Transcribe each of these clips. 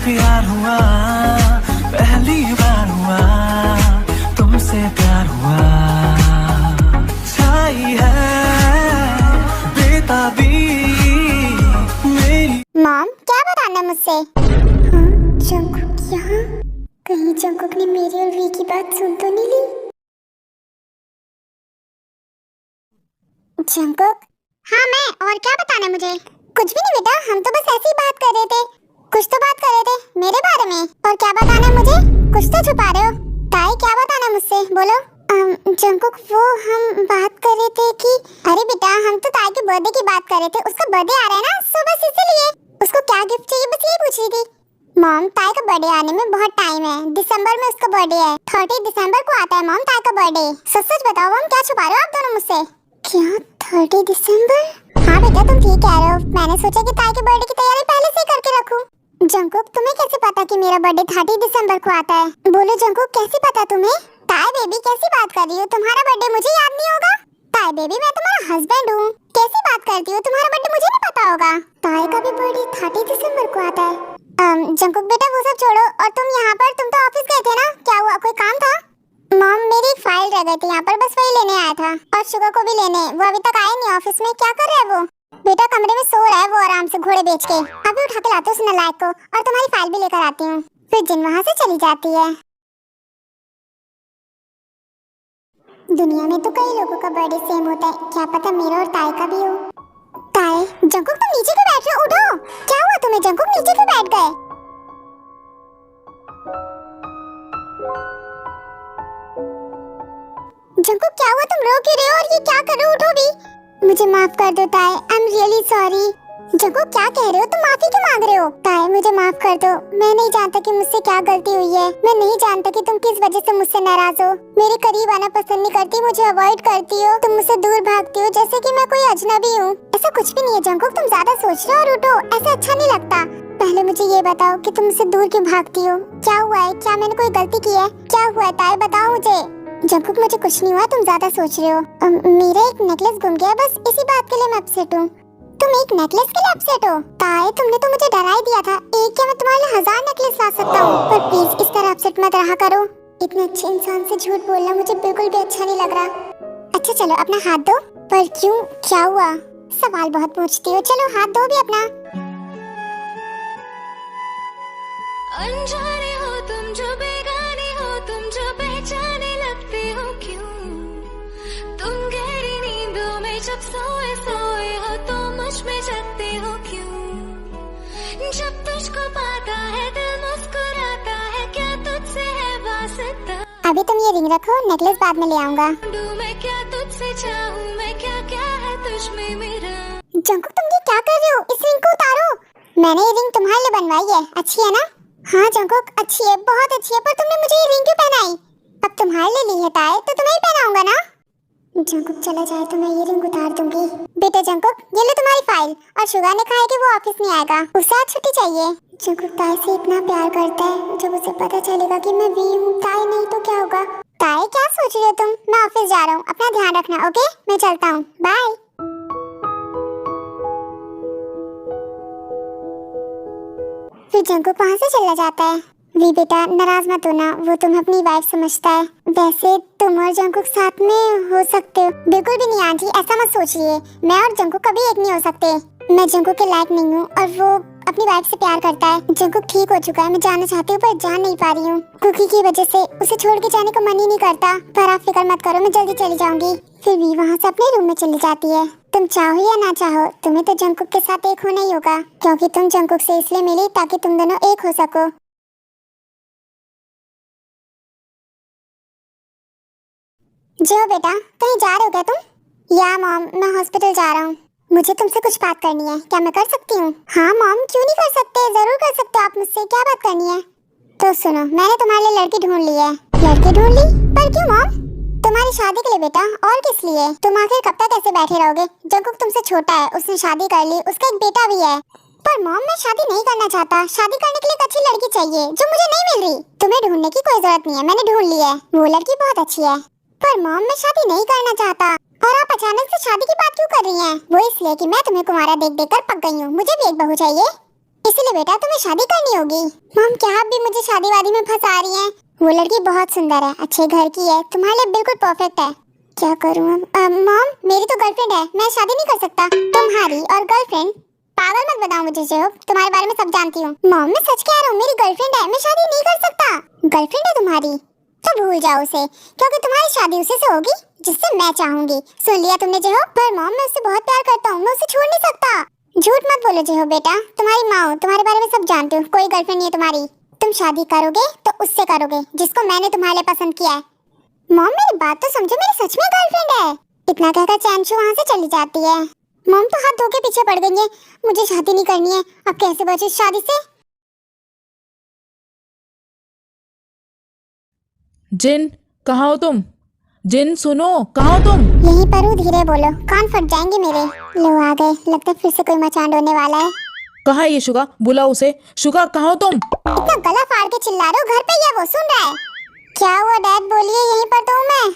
प्यार हुआ, पहली बार हुआ, तुमसे प्यार हुआ। छाई है बेताबी मेरी। मॉम क्या बताना मुझसे? जंकुक यहाँ? कहीं जंकुक ने मेरी और वी की बात सुन तो नहीं ली? जंकुक? हाँ मैं, और क्या बताना मुझे? कुछ भी नहीं बेटा, हम तो बस ऐसे ही बात कर रहे थे। कुछ तो बात कर रहे थे मेरे बारे में, और क्या बताना मुझे? कुछ तो छुपा रहे हो। ताई क्या बताना मुझसे, बोलो। जंकुक वो हम बात कर रहे थे कि अरे बेटा हम तो ताई के बर्थडे की बात कर रहे थे, उसका बर्थडे आ रहा है ना, सो बस इसीलिए उसको क्या गिफ्ट चाहिए बस ये पूछ रही थी। मॉम ताई का बर्थडे आने में बहुत टाइम है, दिसंबर में उसका बर्थडे है, 30 दिसंबर को आता है मॉम ताई का बर्थडे। सच सच बताओ मॉम, क्या छुपा रहे हो आप दोनों मुझसे? क्या 30 दिसंबर? हाँ बेटा तुम ठीक कह रहे हो, मैंने सोचा कि ताई के बर्थडे की तैयारी पहले से करके रखूं। जंकुक तुम्हें कैसे पता कि मेरा बर्थडे 30 दिसंबर को आता है? बोलो जंकुक कैसे पता तुम्हें? ताई बेबी कैसी बात कर रही हो, तुम्हारा बर्थडे मुझे याद नहीं होगा? ताई बेबी मैं तुम्हारा हस्बैंड हूँ, कैसी बात करती हो, तुम्हारा बर्थडे मुझे नहीं पता होगा? ताई का भी बर्थडे 30 दिसंबर को आता है। जंकुक बेटा वो सब छोड़ो, और तुम यहाँ पर, तुम तो ऑफिस गए थे ना, क्या हुआ, कोई काम था? मॉम मेरी एक फाइल रह गई थी यहाँ पर, बस वही लेने आया था, और शुगर को भी लेने, वो अभी तक आए नहीं ऑफिस में। क्या कर रहा है वो? बेटा कमरे में सो रहा है वो आराम से घोड़े बेच के, अभी उठा के लाती हूँ उस नालायक को, और तुम्हारी फाइल भी लेकर आती हूँ। फिर जिन वहाँ से चली जाती है। दुनिया में तो कई लोगों का बर्थडे सेम होता है, क्या पता मेरा और ताई का भी हो। ताई, जंकुक तुम नीचे क्यों बैठ रहे हो, उठो। क्या हुआ तुम्हें जंकुक, नीचे क्यों बैठ गए? जंकुक क्या हुआ, तुम रो क्यों रहे हो, और ये क्या कर रहे हो, उठो भी। मुझे माफ कर दो ताई, I am really sorry. Jungkook क्या कह रहे हो, तुम माफी क्यों मांग रहे हो? ताई मुझे माफ कर दो, मैं नहीं जानता कि मुझसे क्या गलती हुई है, मैं नहीं जानता कि तुम किस वजह से मुझसे नाराज हो, मेरे करीब आना पसंद नहीं करती, मुझे अवॉइड करती हो, तुम मुझसे दूर भागती हो जैसे कि मैं कोई अजनबी हूँ। ऐसा कुछ भी नहीं है जंकुक, तुम ज्यादा सोच रहे हो, और उठो, ऐसा अच्छा नहीं लगता। पहले मुझे ये बताओ कि तुम मुझसे दूर क्यों भागती हो, क्या हुआ है, क्या मैंने कोई गलती की है, क्या हुआ है ताई बताओ मुझे। जंकुक मुझे कुछ नहीं हुआ, तुम ज्यादा सोच रहे हो। मेरा एक नेकलेस गुम गया, बस इसी बात के लिए मैं अपसेट हूँ। तुम एक नेकलेस के लिए अपसेट हो? ताई तुमने तो मुझे डरा ही दिया था, एक क्या मैं तुम्हारे लिए 1000 नेकलेस ला सकता हूँ, पर प्लीज इस तरह अपसेट मत रहा करो। इतने अच्छे इंसान से झूठ बोलना मुझे बिल्कुल भी अच्छा नहीं लग रहा। अच्छा चलो अपना हाथ दो। पर क्यों, क्या हुआ? सवाल बहुत पूछती हो, चलो हाथ दो भी अपना। अनजाने हो तुम जो बेगाने हो, तुम जो पहचाने लगते हो क्यों? तुम गहरी नींदों में जब सोए सोए हो तो मुझ में जगते हो क्यों? जब तुझको पाता है दिल मुस्कुराता है, क्या तुझसे है वास्ता? अभी तुम ये रिंग रखो, नेकलेस बाद में ले आऊंगा। मैं क्या तुझसे चाहूँ, मैं क्या क्या है तुझ में मेरा? जंकुक तुम ये क्या कर रहे हो, इस रिंग को उतारो। मैंने ये रिंग तुम्हारे लिए बनवाई है, अच्छी है ना? हाँ जंकुक अच्छी है, बहुत अच्छी है, पर तुमने मुझे ये रिंग क्यों पहनाई? अब तुम्हारे लिए ली है ताई, तो तुम्हें ही पहनाऊंगा ना। जंकुक चला जाए तो मैं ये रिंग उतार दूंगी। बेटे जंकुक ये लो तुम्हारी फाइल, और शुगा ने कहा है कि वो ऑफिस नहीं आएगा, उसे आज छुट्टी चाहिए। जंकुक ताई से इतना प्यार करता है, जब उसे पता चलेगा कि मैं वी हूँ, ताई नहीं तो क्या होगा? ताई क्या सोच रही हो तुम, मैं ऑफिस जा रहा हूँ, अपना ध्यान रखना, ओके मैं चलता हूँ, बाय। फिर जंकुक वहाँ से चला जाता है। वी बेटा नाराज मत होना, वो तुम्हें अपनी वाइफ समझता है। वैसे तुम और जंकुक साथ में हो सकते हो। बिल्कुल भी नहीं आंटी, ऐसा मत सोचिए, मैं और जंकुक कभी एक नहीं हो सकते। मैं जंकुक के लायक नहीं हूँ, और वो अपनी वाइफ से प्यार करता है। जंकुक ठीक हो चुका है, मैं जाना चाहती हूँ पर जा नहीं पा रही हूँ, कुकी की वजह से उसे छोड़ के जाने का मन ही नहीं करता। पर आप फिक्र मत करो, मैं जल्दी चली जाऊंगी। फिर भी वहाँ से अपने रूम में चली जाती है। तुम चाहो या ना चाहो, तुम्हें तो जंकुक के साथ एक होना ही होगा, क्योंकि तुम जंकुक से इसलिए मिली ताकि तुम दोनों एक हो सको। जो बेटा कहीं जा रहे हो क्या तुम? या मॉम मैं हॉस्पिटल जा रहा हूँ, मुझे तुमसे कुछ बात करनी है, क्या मैं कर सकती हूँ? हाँ मॉम क्यों नहीं कर सकते, जरूर कर सकते हो आप मुझसे, क्या बात करनी है? तो सुनो, मैंने तुम्हारे लिए लड़की ढूंढ ली है। लड़की ढूंढ ली? पर क्यों मॉम? तुम्हारी शादी के लिए बेटा, और किस लिए? तुम आखिर कब तक ऐसे बैठे रहोगे? जंकुक तुमसे छोटा है, उसने शादी कर ली, उसका एक बेटा भी है। पर मॉम मैं शादी नहीं करना चाहता, शादी करने के लिए एक अच्छी लड़की चाहिए जो मुझे नहीं मिल रही। तुम्हें ढूंढने की कोई जरूरत नहीं है, मैंने ढूंढ ली है, वो लड़की बहुत अच्छी है। पर मॉम मैं शादी नहीं करना चाहता। और आप अचानक से शादी की बात क्यों कर रही हैं? वो इसलिए कि मैं तुम्हें कुंवारा देख देख कर पक गई हूँ, मुझे भी एक बहू चाहिए। इसलिए बेटा तुम्हें शादी करनी होगी। मॉम क्या आप भी मुझे शादी वादी में फंसा रही हैं? वो लड़की बहुत सुंदर है, अच्छे घर की है, तुम्हारे लिए बिल्कुल परफेक्ट है। क्या करूँ मॉम, मेरी तो गर्लफ्रेंड है, मैं शादी नहीं कर सकता। तुम्हारी और गर्लफ्रेंड? पागल मत बताओ मुझे जो, तुम्हारे बारे में सब जानती हूँ। मॉम मैं सच कह रहा हूँ, मेरी गर्लफ्रेंड है, मैं शादी नहीं कर सकता। गर्लफ्रेंड है तुम्हारी तो भूल जाओ उसे, क्योंकि तुम्हारी शादी उसी से होगी जिससे मैं चाहूंगी। सुन लिया तुमने जो? पर मॉम मैं उससे बहुत प्यार करता हूँ, मैं उसे छोड़ नहीं सकता। झूठ मत बोलो जो बेटा, तुम्हारी माँ हूँ, तुम्हारे बारे में सब जानती हूँ। कोई गर्लफ्रेंड नहीं है तुम्हारी। तुम शादी करोगे तो उससे करोगे जिसको मैंने तुम्हारे लिए पसंद किया है। मॉम मेरी बात तो समझो, मेरी सच में गर्लफ्रेंड है। इतना कहकर चैनशु वहाँ से चली जाती है। मॉम तो हाथ धो के पीछे पड़ गई है, मुझे शादी नहीं करनी है। अब कैसे बचे इस शादी से? जिन, कहाँ हो तुम? जिन सुनो, कहाँ हो तुम? यहीं पर हूँ, धीरे बोलो, कान फट जाएंगे मेरे। लो आ गए, लगता है फिर से कोई मचान होने वाला है। कहाँ है ये शुगा? बुला उसे। शुगा कहाँ हो तुम? इतना गला फाड़ के चिल्ला रहे हो, घर पे ही है वो, सुन रहा है? क्या हुआ डैड, बोलिए, यहीं पर तो हूँ मैं।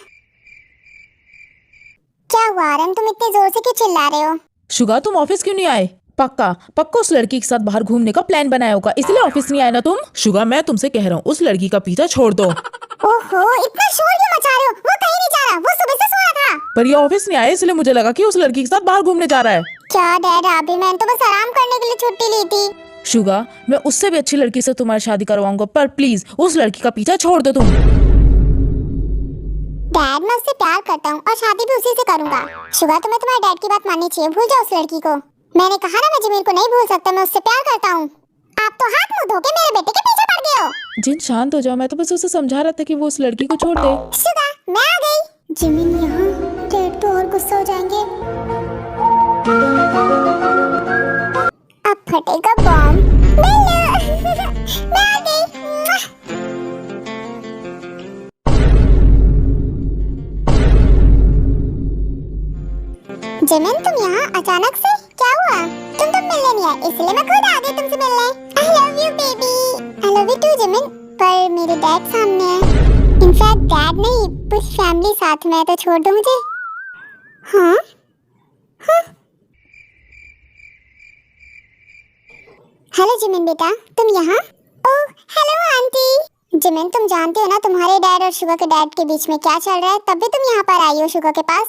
क्या हुआ आरन, तुम इतने जोर से क्यों चिल्ला रहे हो? शुगा तुम ऑफिस क्यों नहीं आए? पक्का पक्का उस लड़की के साथ बाहर घूमने का प्लान बनाया होगा, इसलिए ऑफिस नहीं आए ना तुम? शुगा मैं तुमसे कह रहा हूँ, उस लड़की का पीछा छोड़ दो। ओहो, इतना शोर क्यों मचा रहे हो? वो कहीं नहीं जा रहा, वो सुबह से सो रहा था। पर ये ऑफिस नहीं आया, इसलिए मुझे लगा कि उस लड़की के साथ बाहर घूमने जा रहा है। क्या डैड, अभी मैंने तो बस आराम करने के लिए छुट्टी ली थी। शुगा मैं उससे भी अच्छी लड़की से तुम्हारी शादी करवाऊंगा, पर प्लीज उस लड़की का पीछा छोड़ दो तुम। डैड मैं उससे प्यार करता हूँ और शादी भी उसी से करूंगा। शुगा तुम्हें तुम्हारे डैड की बात माननी चाहिए, भूल जाओ उस लड़की को। मैंने कहा ना मैं जिमिन को नहीं भूल सकता, मैं उससे प्यार करता हूँ। आप तो हाथ मुंह धो के मेरे बेटे के पीछे पड़ गए हो। जिन शांत हो जाओ, मैं तो बस उसे समझा रहा था कि वो उस लड़की को छोड़ दे। शुगा मैं आ गई। जिमिन यहाँ, डैड तो और गुस्सा हो जाएंगे। अब फटेगा बॉम्ब। मैं आ गई। जिमिन तुम यहाँ अचानक से, क्या हुआ? तुम मिलने नहीं आए, इसलिए मैं खुद आ गई तुमसे मिलने। I love you baby। I love you too Jimin. पर मेरे डैड सामने है। इनफैक्ट डैड नहीं, पूरी फैमिली साथ में है, तो छोड़ दो मुझे। हाँ हाँ। हेलो जिमिन बेटा, तुम यहाँ? Oh hello aunty. जिमिन तुम जानती हो ना तुम्हारे डैड और शुगा के डैड के बीच में क्या चल रहा है, तब भी तुम यहाँ पर आई हो शुगा के पास।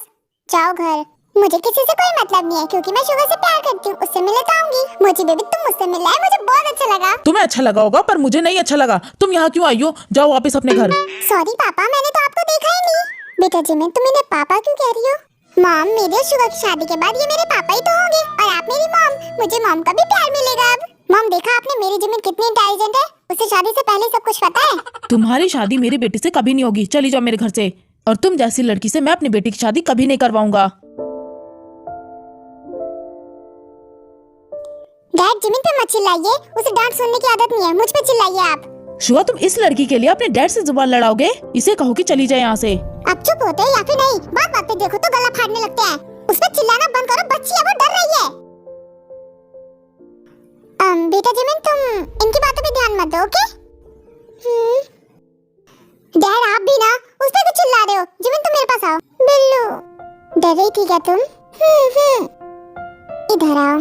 जाओ घर, मुझे किसी से कोई मतलब नहीं है, क्योंकि मैं शुगा से प्यार करती हूँ, उससे मिलने आऊंगी। मुझे बेबी तुम मुझसे मिलना है, मुझे बहुत अच्छा लगा। तुम्हें अच्छा लगा होगा, पर मुझे नहीं अच्छा लगा। तुम यहाँ क्यों आई हो? जाओ वापस अपने घर। सॉरी पापा, मैंने तो आपको देखा ही नहीं। बेटा जिमिन तुम इन्हें पापा क्यों कह रही हो? मॉम मेरी और शुगा की शादी के बाद ये मेरे पापा ही तो होंगे, और आप मेरी मॉम, मुझे मॉम का भी प्यार मिलेगा अब। मॉम देखा आपने मेरी जिमिन कितनी इंटेलिजेंट है, उसे शादी से पहले सब कुछ पता है। तुम्हारी शादी मेरे बेटे से कभी नहीं होगी, चली जाओ मेरे घर से। और तुम जैसी लड़की से मैं अपनी बेटी की शादी कभी नहीं करवाऊंगा। डैड जिमिन पे मत चिल्लाइए, उसे डांट सुनने की आदत नहीं है, मुझ पे चिल्लाइए आप। शुगा तुम इस लड़की के लिए अपने डैड से जुबान लड़ाओगे? इसे कहो कि चली जाए यहाँ से। आप चुप होते हैं या फिर नहीं? बात बात पे देखो तो गला फाड़ने लगते हैं। उस पे चिल्लाना बंद करो, बच्ची है वो, डर रही है। बेटा जिमिन तुम इनकी बातों पे ध्यान मत दो, ओके? डैड आप भी ना उस पे क्यों चिल्ला रहे हो? जिमिन तुम मेरे पास आओ। बिल्लू डर रही थी क्या तुम? इधर आओ।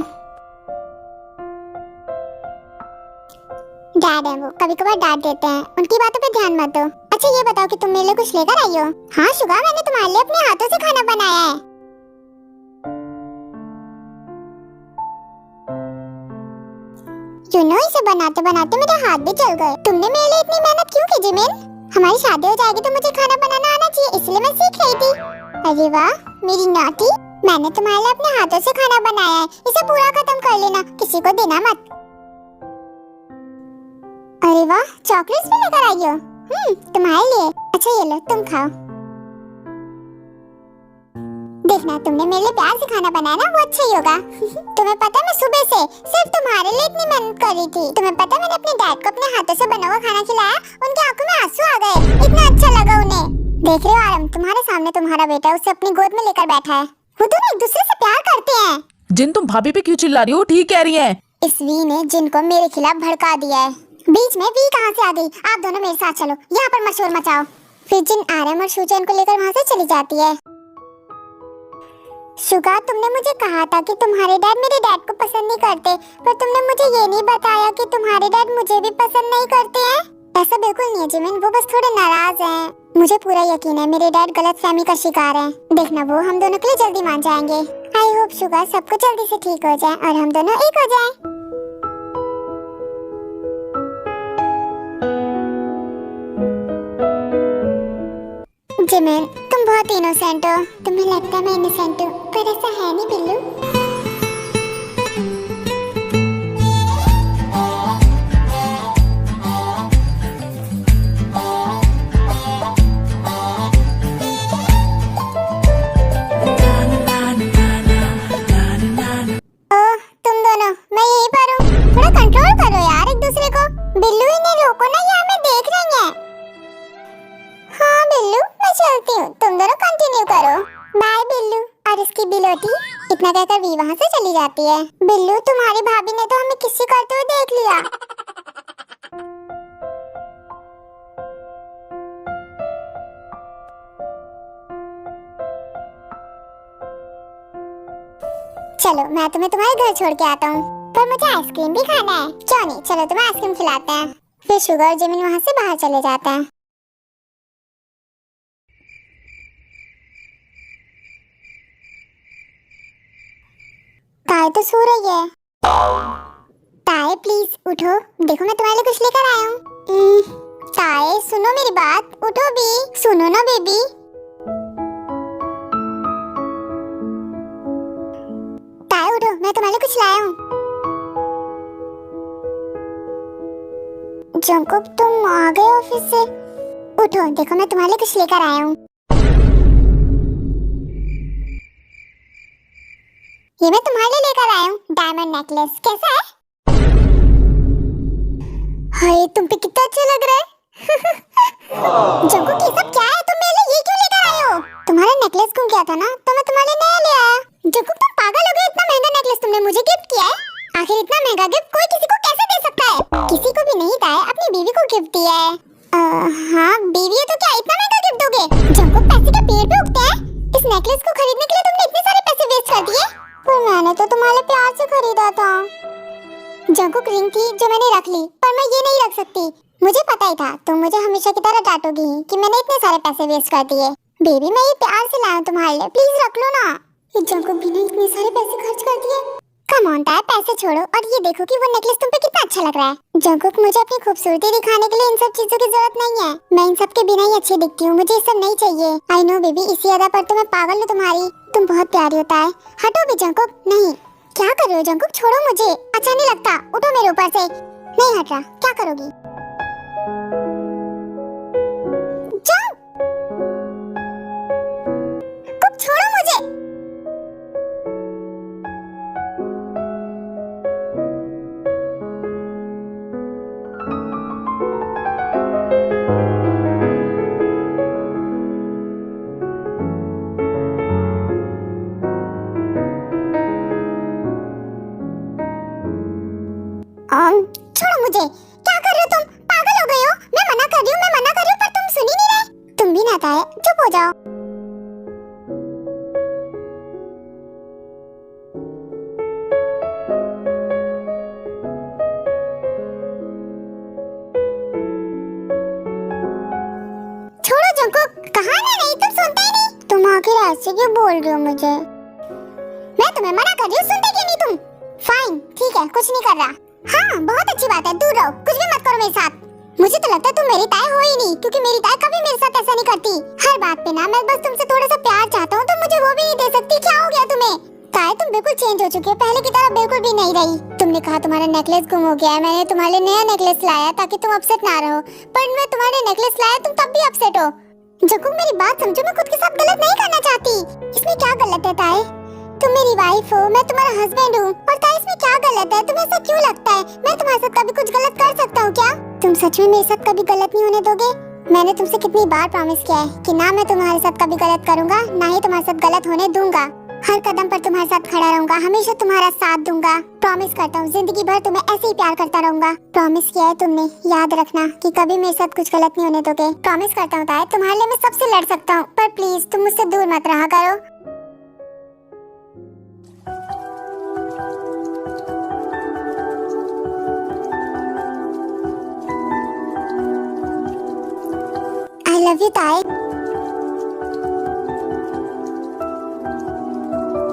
डैड है वो, कभी कभार डांट देते हैं, उनकी बातों पे ध्यान मत दो। अच्छा ये बताओ कि तुम मेरे लिए कुछ लेकर आई हो? हाँ शुगा मैंने तुम्हारे लिए अपने हाथों से खाना बनाया है। इसे बनाते बनाते मेरे हाथ भी चल गए। तुमने मेरे लिए इतनी मेहनत क्यों की जिमिन? हमारी शादी हो जाएगी तो मुझे खाना बनाना आना चाहिए, इसलिए मैं सीख रही थी। अरे वाह मेरी नाटी, मैंने तुम्हारे लिए अपने हाथों से खाना बनाया है, इसे पूरा खत्म कर लेना, किसी को देना मत। अरे वाह चॉकलेट्स भी लेकर आई हो? तुम्हारे लिए। अच्छा ये लो तुम खाओ। देखना तुमने मेरे लिए प्यार से खाना बनाया ना, वो अच्छा ही होगा। तुम्हें पता है मैं सुबह से सिर्फ तुम्हारे लिए इतनी मेहनत कर रही थी। तुम्हें पता है मैंने अपने डैड को अपने हाथों से बना हुआ खाना खिलाया, उनकी आंखों में आंसू आ गए, इतना अच्छा लगा उन्हें। देख रहे हो आरम, तुम्हारे सामने तुम्हारा बेटा उसे अपनी गोद में लेकर बैठा है। वो दोनों एक दूसरे से प्यार करते हैं। जिन तुम भाभी पे क्यों चिल्ला रही हो? ठीक कह रही है। इस वी ने जिनको मेरे खिलाफ भड़का दिया है। बीच में वी कहाँ से आ गई? आप दोनों मेरे साथ चलो, यहाँ पर मशोर मचाओ। फिर जिन आरम और शूचैन को लेकर वहाँ से चली जाती है। शुगा, तुमने मुझे कहा था कि तुम्हारे डैड मेरे डैड को पसंद नहीं करते, पर तुमने मुझे ये नहीं बताया कि तुम्हारे डैड मुझे भी पसंद नहीं करते हैं। ऐसा बिल्कुल नहीं है जिमिन, वो बस थोड़े नाराज हैं। मुझे पूरा यकीन है मेरे डैड गलतफहमी का शिकार हैं। देखना वो हम दोनों के लिए जल्दी मान जाएंगे। आई होप शुगा सब कुछ जल्दी से ठीक हो जाए और हम दोनों एक हो जाएं। जिमिन, तुम बहुत इनोसेंट हो। तुम्हें लगता है मैं इनोसेंट हूँ, पर ऐसा है नहीं बिल्लू। ओह, तुम दोनों, मैं यहीं पर हूँ। थोड़ा कंट्रोल करो यार एक दूसरे को। बिल्लू, इन्हें रोको ना, ये हमें देख रही हैं। हाँ बिल्लू, मैं चलती हूँ, तुम दोनों कंटिन्यू करो। बाय बिल्लू। और इसकी बिलोटी इतना कहकर वी वहाँ से चली जाती है। बिल्लू, तुम्हारी भाभी ने तो हमें किसी करते हुए देख लिया। चलो मैं तुम्हें तुम्हारे घर छोड़ के आता हूँ, पर मुझे आइसक्रीम भी खाना है। क्यों नहीं, चलो तुम्हें आइसक्रीम खिलाते हैं। फिर शुगर और जिमिन वहाँ से बाहर चले जाते हैं। ताए तो सो रही है। ताए प्लीज उठो, देखो मैं तुम्हारे लिए कुछ लेकर आया हूँ। ताए सुनो मेरी बात, उठो भी, सुनो ना बेबी। ताए उठो, मैं तुम्हारे लिए कुछ लाया हूँ। जंकुक, तुम आ गए ऑफिस से? उठो, देखो मैं तुम्हारे लिए कुछ लेकर आया हूँ। ये मैं तुम्हारे लिए लेकर आया हूँ, डायमंड नेकलेस। कैसा है? हाय, तुम पे कितना अच्छा लग रहा है। जंकुक, ये सब क्या है? तुम मेरे लिए ये क्यों लेकर आए हो? तुम्हारा नेकलेस गुम गया था ना, तो मैं तुम्हारे लिए नया ले आया। जंकुक, तुम पागल हो गए? इतना महंगा नेकलेस तुमने मुझे गिफ्ट किया है? आखिर इतना महंगा गिफ्ट कोई किसी को कैसे दे सकता है? किसी को भी नहीं था, अपनी बीवी को गिफ्ट दिया है। हाँ बीवी है तो क्या इतना महंगा गिफ्ट दोगे? जंकुक, पैसे के पेड़ पे उगते हैं। इस नेकलेस को खरीदने के लिए तुमने इतने सारे पैसे वेस्ट कर दिए। पर मैंने तो तुम्हारे प्यार से खरीदा था। जंकुक, रिंग थी जो मैंने रख ली, पर मैं ये नहीं रख सकती। मुझे पता ही था तुम मुझे हमेशा की तरह डांटोगी ही कि मैंने इतने सारे पैसे वेस्ट कर दिए। बेबी, मैं ये प्यार से लाया हूं तुम्हारे लिए, प्लीज रख लो ना। जंकुक भी ने इतने सारे पैसे खर्च कर दिए। कम ऑन ताए, पैसे छोड़ो और ये देखो कि वो नेकलेस तुम पे कितना अच्छा लग रहा है। जंकुक, मुझे अपनी खूबसूरती दिखाने के लिए इन सब चीजों की जरूरत नहीं है। मैं इन सब के बिना ही अच्छी दिखती हूँ, मुझे ये सब नहीं चाहिए। आई नो बेबी, इसी अदा पर तो मैं पागल हूँ तुम्हारी। तुम बहुत प्यारी होता है। हटो भी जंकुक। नहीं, क्या कर रहे हो जंकुक? छोड़ो मुझे, अच्छा नहीं लगता। उठो मेरे ऊपर से। नहीं हट रहा, क्या करोगी? जाओ। कुक, छोड़ो मुझे। छोड़ो मुझे। क्या कर रहे हो तुम? पागल हो गए हो? मैं मना कर रही हूँ, पर तुम सुन ही नहीं रहे। तुम भी ना ताए, चुप हो जाओ। छोड़ो जंकुक, कहा ना नहीं, तुम सुनते ही नहीं। तुम आखिर ऐसे क्यों बोल रहे हो मुझे? मैं तुम्हें मना कर रही हूँ, सुनते क्यों नहीं तुम? फाइन, ठीक है, कुछ नहीं कर रहा। हाँ, बहुत अच्छी बात है, दूर रहो, कुछ भी मत करो मेरे साथ। मुझे तो लगता है तुम मेरी ताए हो ही नहीं, क्योंकि मेरी ताए कभी मेरे साथ ऐसा नहीं करती। हर बात पे ना मैं बस तुमसे थोड़ा सा प्यार चाहता हूँ, तुम मुझे वो भी नहीं दे सकती। क्या हो गया तुम्हें? ताए, तुम बिल्कुल चेंज हो चुकी हो, पहले की तरह बिल्कुल भी नहीं रही। तुमने कहा तुम्हारा नेकलेस गुम हो गया है, मैंने तुम्हारे लिए नया नेकलेस लाया ताकि तुम अपसेट ना रहो, पर मैं तुम्हारे नेकलेस लाया, तुम तब भी अपसेट हो। जंकुक, मेरी बात समझो, मैं खुद के साथ गलत नहीं करना चाहती। इसमें क्या गलत है ताए? तुम मेरी वाइफ हो, मैं तुम्हारा हस्बैंड हूँ। और ताए, इसमें क्या गलत है? तुम्हें ऐसा क्यों लगता है? मैं तुम्हारे साथ कभी कुछ गलत कर सकता हूँ क्या? तुम सच में मेरे साथ कभी गलत नहीं होने दोगे? मैंने तुमसे कितनी बार प्रॉमिस किया है कि ना मैं तुम्हारे साथ कभी गलत करूँगा, ना ही तुम्हारे साथ गलत होने दूंगा। हर कदम पर तुम्हारे साथ खड़ा रहूंगा, हमेशा तुम्हारा साथ दूंगा। प्रॉमिस करता हूँ, जिंदगी भर तुम्हें ऐसे ही प्यार करता रहूंगा। प्रॉमिस किया है तुमने, याद रखना कि कभी मेरे साथ कुछ गलत नहीं होने दोगे। प्रॉमिस करता हूँ ताए, तुम्हारे लिए मैं सबसे लड़ सकता हूँ, पर प्लीज तुम मुझसे दूर मत रहा करो। लव यू ताई।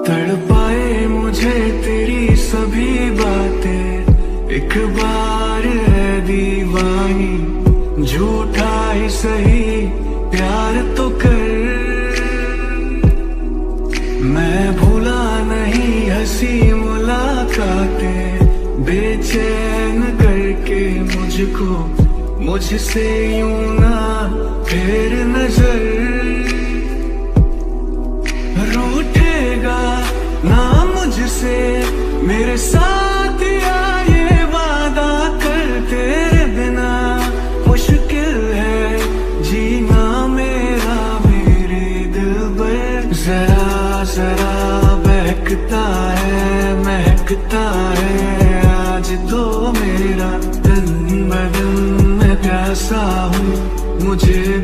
तड़पाए मुझे तेरी सभी बातें, एक बार है दीवानी, झूठा ही सही प्यार तो कर। मैं भूला नहीं हंसी मुलाकातें, बेचैन करके मुझको मुझसे यूं ना फेर नजर। रूठेगा ना मुझसे मेरे साथ या ये वादा कर, तेरे बिना मुश्किल है जीना मेरा मेरे दिलबर। जरा जरा बहकता है महकता है आज तो मेरा तन बदन, मैं प्यासा हूँ मुझे